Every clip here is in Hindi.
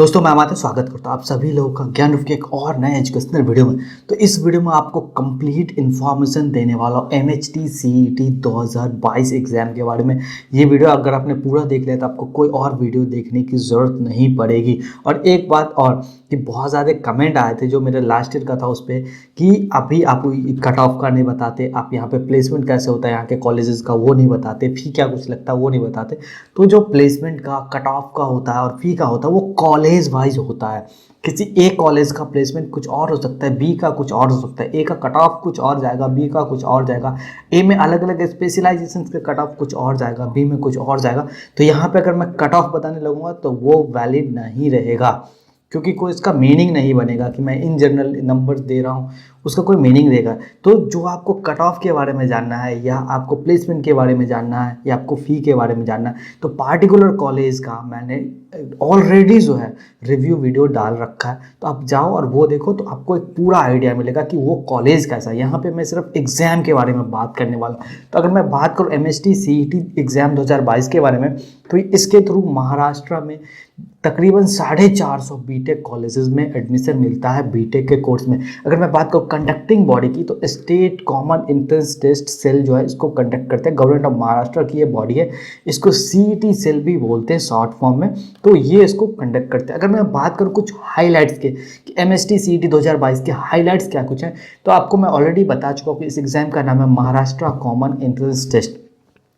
दोस्तों मैं माता स्वागत करता हूँ आप सभी लोगों का ज्ञान रूप के एक और नए एजुकेशनल वीडियो में। तो इस वीडियो में आपको कंप्लीट इन्फॉर्मेशन देने वाला हूँ MHT CET 2022 एग्जाम के बारे में। ये वीडियो अगर आपने पूरा देख लिया तो आपको कोई और वीडियो देखने की ज़रूरत नहीं पड़ेगी। और एक बात और कि बहुत ज़्यादा कमेंट आए थे जो मेरे लास्ट ईयर का था उस पर कि अभी आप कट ऑफ का नहीं बताते, आप यहाँ पे प्लेसमेंट कैसे होता है यहाँ के कॉलेजेस का वो नहीं बताते, फ़ी क्या कुछ लगता है वो नहीं बताते। तो जो प्लेसमेंट का कट ऑफ का होता है और फ़ी का होता है वो कॉलेज वाइज होता है। किसी एक कॉलेज का प्लेसमेंट कुछ और हो सकता है, बी का कुछ और हो सकता है, ए का कट ऑफ कुछ और जाएगा, बी का कुछ और जाएगा, ए में अलग अलग स्पेशलाइजेशन के कट ऑफ कुछ और जाएगा, बी में कुछ और जाएगा। तो यहाँ पे अगर मैं कट ऑफ बताने लगूंगा तो वो वैलिड नहीं रहेगा, क्योंकि कोई इसका मीनिंग नहीं बनेगा कि मैं इन जनरल नंबर्स दे रहा हूँ, उसका कोई मीनिंग रहेगा। तो जो आपको कट ऑफ के बारे में जानना है या आपको प्लेसमेंट के बारे में जानना है या आपको फ़ी के बारे में जानना है तो पार्टिकुलर कॉलेज का मैंने ऑलरेडी जो है रिव्यू वीडियो डाल रखा है, तो आप जाओ और वो देखो तो आपको एक पूरा आइडिया मिलेगा कि वो कॉलेज कैसा है। यहाँ पे मैं सिर्फ एग्ज़ाम के बारे में बात करने वाला हूँ। तो अगर मैं बात करूँ MHT CET एग्ज़ाम 2022 के बारे में तो इसके थ्रू महाराष्ट्र में तकरीबन 450 बीटेक कॉलेजेस में एडमिशन मिलता है बीटेक के कोर्स में। अगर मैं बात करूँ कंडक्टिंग बॉडी की तो state common entrance test cell जो है इसको कंडक्ट करते हैं, गवर्नमेंट ऑफ महाराष्ट्र की ये बॉडी है, इसको CET सेल भी बोलते हैं शॉर्ट फॉर्म में। तो ये इसको कंडक्ट करते हैं। अगर मैं बात करूँ कुछ हाईलाइट्स के कि MHT CET 2022 के हाईलाइट्स क्या कुछ हैं तो आपको मैं ऑलरेडी बता चुका हूँ कि इस एग्जाम का नाम है महाराष्ट्र कॉमन एंट्रेंस टेस्ट,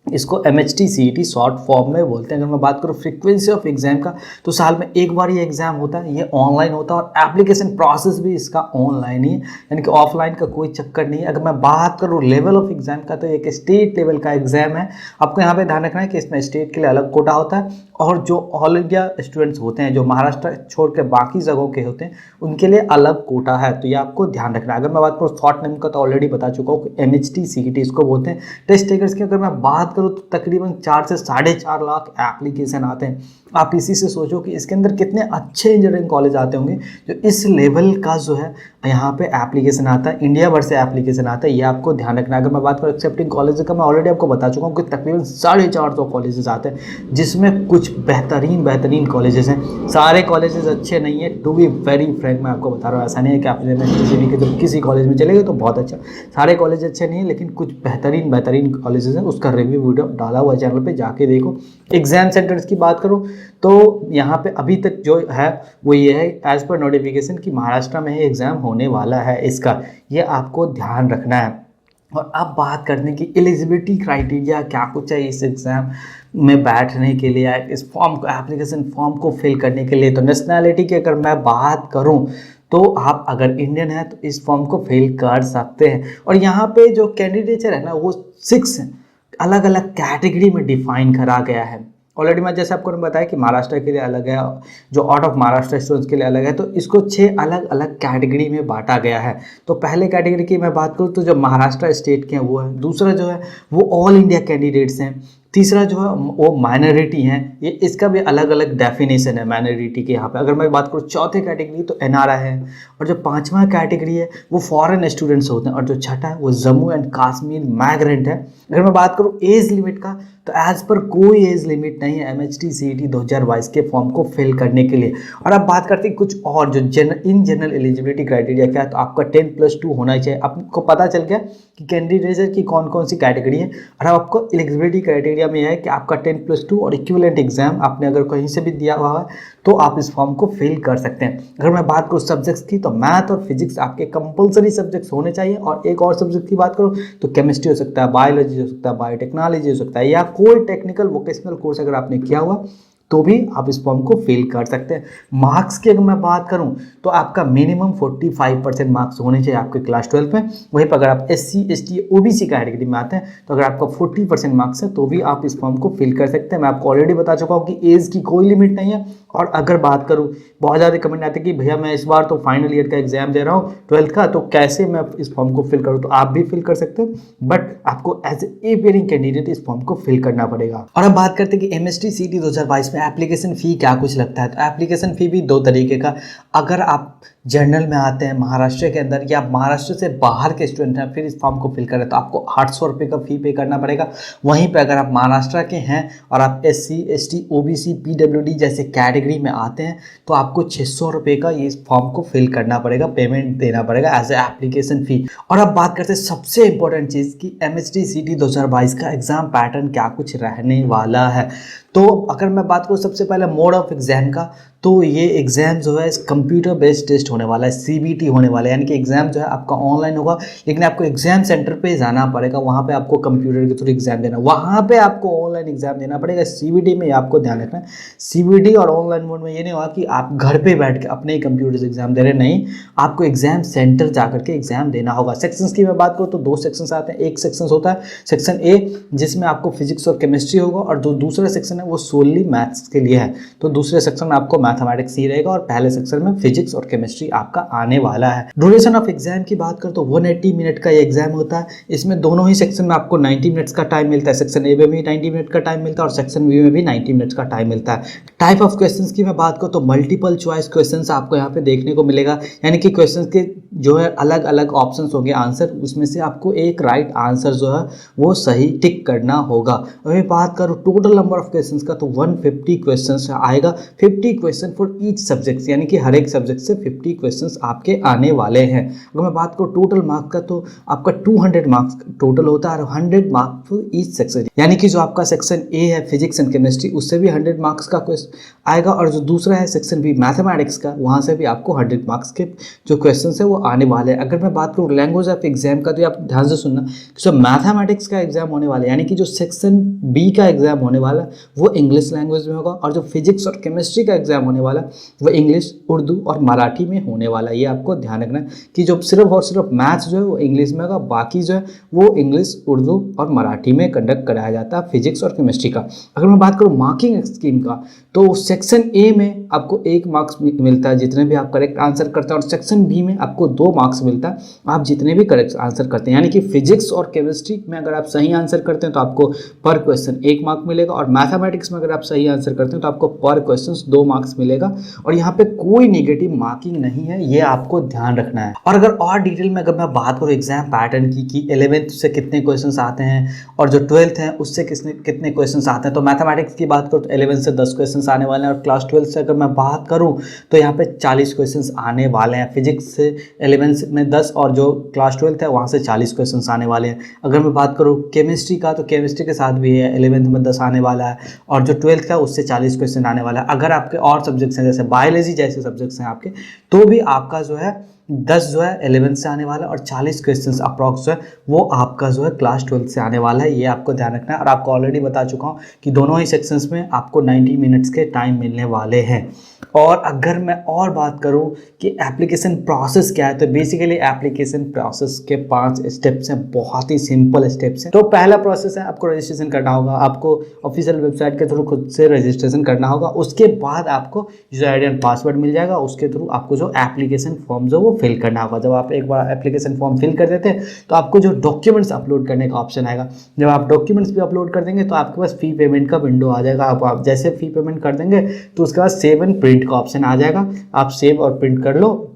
इसको MHT CET शॉर्ट फॉर्म में बोलते हैं। अगर मैं बात करूँ फ्रीक्वेंसी ऑफ एग्जाम का तो साल में एक बार ये एग्जाम होता है, ये ऑनलाइन होता है और एप्लीकेशन प्रोसेस भी इसका ऑनलाइन ही है, यानी कि ऑफलाइन का कोई चक्कर नहीं है। अगर मैं बात करूँ लेवल ऑफ एग्जाम का तो एक स्टेट लेवल का एग्जाम है। आपको यहाँ पे ध्यान रखना है कि इसमें स्टेट के लिए अलग कोटा होता है और जो ऑल इंडिया स्टूडेंट्स होते हैं जो महाराष्ट्र छोड़ के बाकी जगहों के होते हैं उनके लिए अलग कोटा है, तो ये आपको ध्यान रखना है। अगर मैं बात करूँ शॉर्ट नेम का तो ऑलरेडी बता चुका हूँ कि MHT CET इसको बोलते हैं। टेस्ट टेकर्स की अगर मैं बात करूँ तो तकरीबन 4 से 4.5 लाख एप्लीकेशन आते हैं। आप इसी से सोचो कि इसके अंदर कितने अच्छे इंजीनियरिंग कॉलेज आते होंगे जो इस लेवल का जो है यहाँ पे एप्लीकेशन आता है, इंडिया भर से एप्लीकेशन आता है, ये आपको ध्यान रखना है। अगर मैं बात करूँ एक्सेप्टिंग कॉलेज का मैं ऑलरेडी आपको बता चुका हूँ कि तकरीबन 450 कॉलेजेस आते हैं जिसमें कुछ बेहतरीन कॉलेजेस हैं। सारे कॉलेजेस अच्छे नहीं है, टू बी वेरी फ्रैंक मैं आपको बता रहा हूँ। ऐसा नहीं है कि आप MHT के जब किसी कॉलेज में चले गए तो बहुत अच्छा, सारे कॉलेज अच्छे नहीं है लेकिन कुछ बेहतरीन कॉलेजेस हैं, उसका रिव्यू वीडियो डाला हुआ चैनल पे जाके देखो। एग्जाम सेंटर्स की बात करूँ तो यहाँ पे अभी तक जो है वो ये है एज पर नोटिफिकेशन कि महाराष्ट्र में ही एग्ज़ाम होने वाला है इसका, ये आपको ध्यान रखना है। और अब बात करने की एलिजिबिलिटी क्राइटेरिया क्या कुछ है इस एग्ज़ाम में बैठने के लिए, इस फॉर्म को एप्लीकेशन फॉर्म को फिल करने के लिए। तो नेशनैलिटी की अगर मैं बात करूँ तो आप अगर इंडियन है तो इस फॉर्म को फिल कर सकते हैं। और यहाँ पे जो कैंडिडेचर है ना वो 6 अलग अलग कैटेगरी में डिफाइन करा गया है। ऑलरेडी मैं जैसे आपको बताया कि महाराष्ट्र के लिए अलग है, जो आउट ऑफ महाराष्ट्र स्टूडेंट्स के लिए अलग है, तो इसको 6 अलग अलग कैटेगरी में बांटा गया है। तो पहले कैटेगरी की मैं बात करूँ तो जो महाराष्ट्र स्टेट के हैं वो है, दूसरा जो है वो ऑल इंडिया कैंडिडेट्स हैं, तीसरा जो है वो माइनॉरिटी हैं, ये इसका भी अलग अलग डेफिनेशन है माइनॉरिटी के यहाँ पे। अगर मैं बात करूँ चौथे कैटेगरी तो NRI है, और जो 5वां कैटेगरी है वो फॉरेन स्टूडेंट्स होते हैं, और जो छठा है वो जम्मू एंड कश्मीर माइग्रेंट है। अगर मैं बात करूँ एज लिमिट का तो एज पर कोई एज लिमिट नहीं है MHT CET 2022 के फॉर्म को फिल करने के लिए। और अब बात करते हैं कुछ और जो जनरल एलिजिबिलिटी क्राइटेरिया क्या है, तो आपका 10+2 होना ही चाहिए। आपको पता चल गया कि कैंडिडेट की कौन कौन सी कैटेगरी है। और अब आपको एलिजिबिलिटी क्राइटेरिया में है कि आपका 10+2 और इक्विवेलेंट एग्जाम आपने अगर कहीं से भी दिया हुआ है तो आप इस फॉर्म को फिल कर सकते हैं। अगर मैं बात करूँ सब्जेक्ट्स की तो मैथ और फिजिक्स आपके कंपलसरी सब्जेक्ट्स होने चाहिए। और एक और सब्जेक्ट की बात करूँ तो केमिस्ट्री हो सकता है, बायोलॉजी हो सकता है, बायोटेक्नोलॉजी हो सकता है, या कोई टेक्निकल वोकेशनल कोर्स अगर आपने किया हुआ तो भी आप इस फॉर्म को फिल कर सकते हैं। मार्क्स की अगर मैं बात करूं तो आपका मिनिमम 45% मार्क्स होने चाहिए आपके क्लास 12 में। वहीं पर अगर आप SC ST OBC कैटेगरी में आते हैं तो अगर आपका 40% मार्क्स है तो भी आप इस फॉर्म को फिल कर सकते हैं। मैं आपको ऑलरेडी बता चुका हूँ कि एज की कोई लिमिट नहीं है। और अगर बात करूँ बहुत ज़्यादा कमेंट आते हैं कि भैया मैं इस बार तो फाइनल ईयर का एग्जाम दे रहा हूँ 12th का, तो कैसे मैं इस फॉर्म को फिल करूँ, तो आप भी फिल कर सकते हैं, बट आपको एज ए अपियरिंग कैंडिडेट इस फॉर्म को फिल करना पड़ेगा। और अब बात करते हैं कि MHT CET 2022 में एप्लीकेशन फ़ी क्या कुछ लगता है, तो एप्लीकेशन फ़ी भी 2 तरीके का। अगर आप जनरल में आते हैं महाराष्ट्र के अंदर या महाराष्ट्र से बाहर के स्टूडेंट हैं, फिर इस फॉर्म को फिल करें तो आपको 800 रुपये का फ़ी पे करना पड़ेगा। वहीं पे अगर आप महाराष्ट्र के हैं और आप SC ST OBC PWD जैसे कैटेगरी में आते हैं तो आपको 600 रुपये का ये फॉर्म को फिल करना पड़ेगा, पेमेंट देना पड़ेगा एज ए एप्लीकेशन फ़ी। और अब बात करते हैं सबसे इंपॉर्टेंट चीज़ की MHT CT 2022 का एग्ज़ाम पैटर्न क्या कुछ रहने वाला है। तो अगर मैं बात करूँ सबसे पहले मोड ऑफ एग्ज़ाम का, तो ये एग्ज़ाम जो है कंप्यूटर बेस्ड टेस्ट होने वाला है, CBT होने वाला है, यानी कि एग्ज़ाम जो है आपका ऑनलाइन होगा, लेकिन आपको एग्ज़ाम सेंटर पे जाना पड़ेगा, वहाँ पे आपको कंप्यूटर के थ्रू एग्ज़ाम देना, वहाँ पे आपको ऑनलाइन एग्ज़ाम देना पड़ेगा। CBT में आपको ध्यान रखना है, CBT और ऑनलाइन मोड में ये नहीं होगा कि आप घर पे बैठ के अपने ही कंप्यूटर से एग्ज़ाम दे रहे, नहीं, आपको एग्ज़ाम सेंटर जा करके एग्ज़ाम देना होगा। सेक्शंस की मैं बात करूँ तो 2 सेक्शंस आते हैं। एक सेक्शन होता है सेक्शन A, जिसमें आपको फिजिक्स और केमिस्ट्री होगा, और जो दूसरा सेक्शन है वो सोनली मैथ्स के लिए है। तो दूसरे सेक्शन में आपको मैथमेटिक्स ही रहेगा और पहले सेक्शन में फिजिक्स और केमिस्ट्री आपका आने वाला है। ड्यूरेशन ऑफ एग्जाम की बात करें तो 180 मिनट का ये एग्जाम होता है। इसमें दोनों ही सेक्शन में आपको 90 मिनट्स का टाइम मिलता है। सेक्शन ए में भी 90 मिनट का टाइम मिलता है और सेक्शन बी में भी 90 मिनट्स का टाइम मिलता है। टाइप ऑफ क्वेश्चंस की मैं बात करूँ तो मल्टीपल चॉइस क्वेश्चंस आपको यहाँ पे देखने को मिलेगा, यानी कि क्वेश्चंस के जो है अलग अलग ऑप्शंस होंगे आंसर, उसमें से आपको एक राइट आंसर जो है वो सही टिक करना होगा। अगर बात करूँ टोटल नंबर ऑफ क्वेश्चंस का तो 150 क्वेश्चंस आएगा, 50 क्वेश्चन फॉर ईच सब्जेक्ट, यानी कि हर एक सब्जेक्ट से 50 क्वेश्चंस आपके आने वाले हैं। अगर मैं बात करूँ टोटल मार्क्स का तो आपका 200 मार्क्स टोटल होता है और 100 मार्क्स फॉर ईच सेक्शन, यानी कि जो आपका सेक्शन ए है फिजिक्स एंड केमिस्ट्री उससे भी 100 मार्क्स का क्वेश्चन आएगा, और जो दूसरा है सेक्शन बी मैथमेटिक्स का वहाँ से भी आपको 100 मार्क्स के जो क्वेश्चन है वो आने वाले हैं। अगर मैं बात करूँ लैंग्वेज ऑफ एग्जाम का तो आप ध्यान से सुनना, जो मैथमेटिक्स का एग्जाम होने वाला है, यानी कि जो सेक्शन बी का एग्जाम होने वाला है वो इंग्लिश लैंग्वेज में होगा, और जो फिजिक्स और केमिस्ट्री का एग्जाम होने वाला है वो इंग्लिश, उर्दू और मराठी में होने वाला है। ये आपको ध्यान रखना है कि जो सिर्फ और सिर्फ मैथ्स जो है वो इंग्लिश में होगा, बाकी जो है वो इंग्लिश, उर्दू और मराठी में कंडक्ट कराया जाता है फिजिक्स और केमिस्ट्री का। अगर मैं बात करूँ मार्किंग स्कीम का तो सेक्शन ए में आपको 1 मार्क्स मिलता है जितने भी आप करेक्ट आंसर करते हैं, और सेक्शन बी में आपको 2 मार्क्स मिलता है आप जितने भी करेक्ट आंसर करते हैं। यानी कि फिजिक्स और केमिस्ट्री में अगर आप सही आंसर करते हैं तो आपको पर क्वेश्चन 1 मार्क मिलेगा, और मैथमेटिक्स में अगर आप सही आंसर करते हैं तो आपको पर क्वेश्चन 2 मार्क्स मिलेगा, और यहाँ पे कोई नेगेटिव मार्किंग नहीं है, ये आपको ध्यान रखना है। और अगर और डिटेल में अगर मैं बात करूँ एग्जाम पैटर्न की कि 11th से कितने क्वेश्चंस आते हैं और जो 12th है उससे कितने क्वेश्चंस आते हैं, तो मैथमेटिक्स की बात करूँ तो 11 से 10 क्वेश्चंस आने वाले हैं, और क्लास 12 से अगर मैं बात करूँ तो यहाँ पे 40 क्वेश्चंस आने वाले हैं। फिजिक्स से 11 में 10 और जो क्लास 12 है वहाँ से 40 क्वेश्चंस आने वाले हैं। अगर मैं बात करूँ केमिस्ट्री का तो केमिस्ट्री के साथ भी है, 11th में 10 आने वाला है और जो 12th का उससे 40 क्वेश्चन आने वाला है। अगर आपके और सब्जेक्ट्स हैं जैसे बायोलॉजी जैसे सब्जेक्ट्स हैं आपके, तो भी आपका जो है 10 जो है 11th से आने वाला है और 40 क्वेश्चंस अप्रॉक्स जो है वो आपका जो है क्लास 12 से आने वाला है। ये आपको ध्यान रखना है, और आपको ऑलरेडी बता चुका हूँ कि दोनों ही सेक्शंस में आपको 90 मिनट्स के टाइम मिलने वाले हैं। और अगर मैं और बात करूं कि एप्लीकेशन प्रोसेस क्या है, तो बेसिकली एप्लीकेशन प्रोसेस के 5 स्टेप्स हैं, बहुत ही सिंपल स्टेप्स हैं। तो पहला प्रोसेस है आपको रजिस्ट्रेशन करना होगा, आपको ऑफिशियल वेबसाइट के थ्रू खुद से रजिस्ट्रेशन करना होगा। उसके बाद आपको यूजर आईडी एंड पासवर्ड मिल जाएगा, उसके थ्रू आपको जो एप्लीकेशन फॉर्म जो वो फिल करना होगा। जब आप एक बार एप्लीकेशन फॉर्म फिल कर देते हैं तो आपको जो डॉक्यूमेंट्स अपलोड करने का ऑप्शन आएगा, जब आप डॉक्यूमेंट्स भी अपलोड कर देंगे तो आपके पास फी पेमेंट का विंडो आ जाएगा। आप जैसे फी पेमेंट कर देंगे तो उसके बाद सेव एंड प्रिंट का ऑप्शन आ जाएगा, आप सेव और प्रिंट कर लो,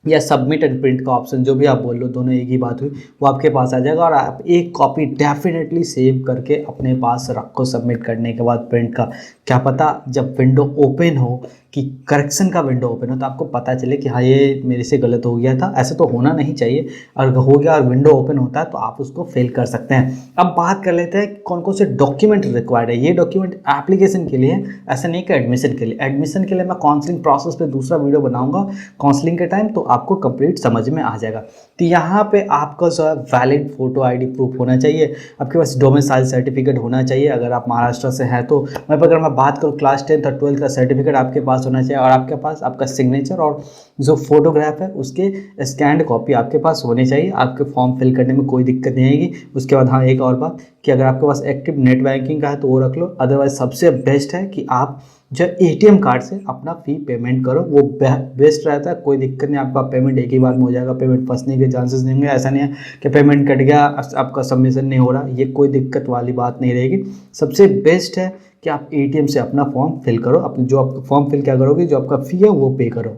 या सबमिट एंड प्रिंट का ऑप्शन जो भी आप बोल लो, दोनों एक ही बात हुई, वो आपके पास आ जाएगा। और आप एक कॉपी डेफिनेटली सेव करके अपने पास रखो सबमिट करने के बाद प्रिंट का। क्या पता जब विंडो ओपन हो कि करेक्शन का विंडो ओपन हो तो आपको पता चले कि हाँ ये मेरे से गलत हो गया था। ऐसे तो होना नहीं चाहिए, अगर हो गया और विंडो ओपन होता है तो आप उसको फिल कर सकते हैं। अब बात कर लेते हैं कौन कौन से डॉक्यूमेंट रिक्वायर्ड है। ये डॉक्यूमेंट एप्लीकेशन के लिए, ऐसा नहीं कि एडमिशन के लिए। एडमिशन के लिए मैं काउंसलिंग प्रोसेस पे दूसरा वीडियो बनाऊंगा काउंसलिंग के टाइम, तो आपको कंप्लीट समझ में आ जाएगा। तो यहाँ पे आपका जो है वैलिड फोटो आईडी प्रूफ होना चाहिए, आपके पास डोमिसाइल सर्टिफिकेट होना चाहिए अगर आप महाराष्ट्र से हैं तो। अगर मैं बात करूँ क्लास 10th और 12th का सर्टिफिकेट आपके पास होना चाहिए, और आपके पास आपका सिग्नेचर और जो फोटोग्राफ है उसके स्कैंड कॉपी आपके पास होनी चाहिए। आपके फॉर्म फिल करने में कोई दिक्कत नहीं आएगी। उसके बाद हाँ एक और बात कि अगर आपके पास एक्टिव नेट बैंकिंग का है तो वो रख लो, अदरवाइज सबसे बेस्ट है कि आप जो ATM कार्ड से अपना फ़ी पेमेंट करो, वो बेस्ट रहता है। कोई दिक्कत नहीं, आपका पेमेंट एक ही बार में हो जाएगा, पेमेंट फंसने के चांसेस नहीं होंगे। ऐसा नहीं है कि पेमेंट कट गया आपका सबमिशन नहीं हो रहा, ये कोई दिक्कत वाली बात नहीं रहेगी। सबसे बेस्ट है कि आप एटीएम से अपना फॉर्म फिल करो, अपने जो आप फॉर्म फिल क्या करोगे, जो आपका फ़ी है वो पे करो।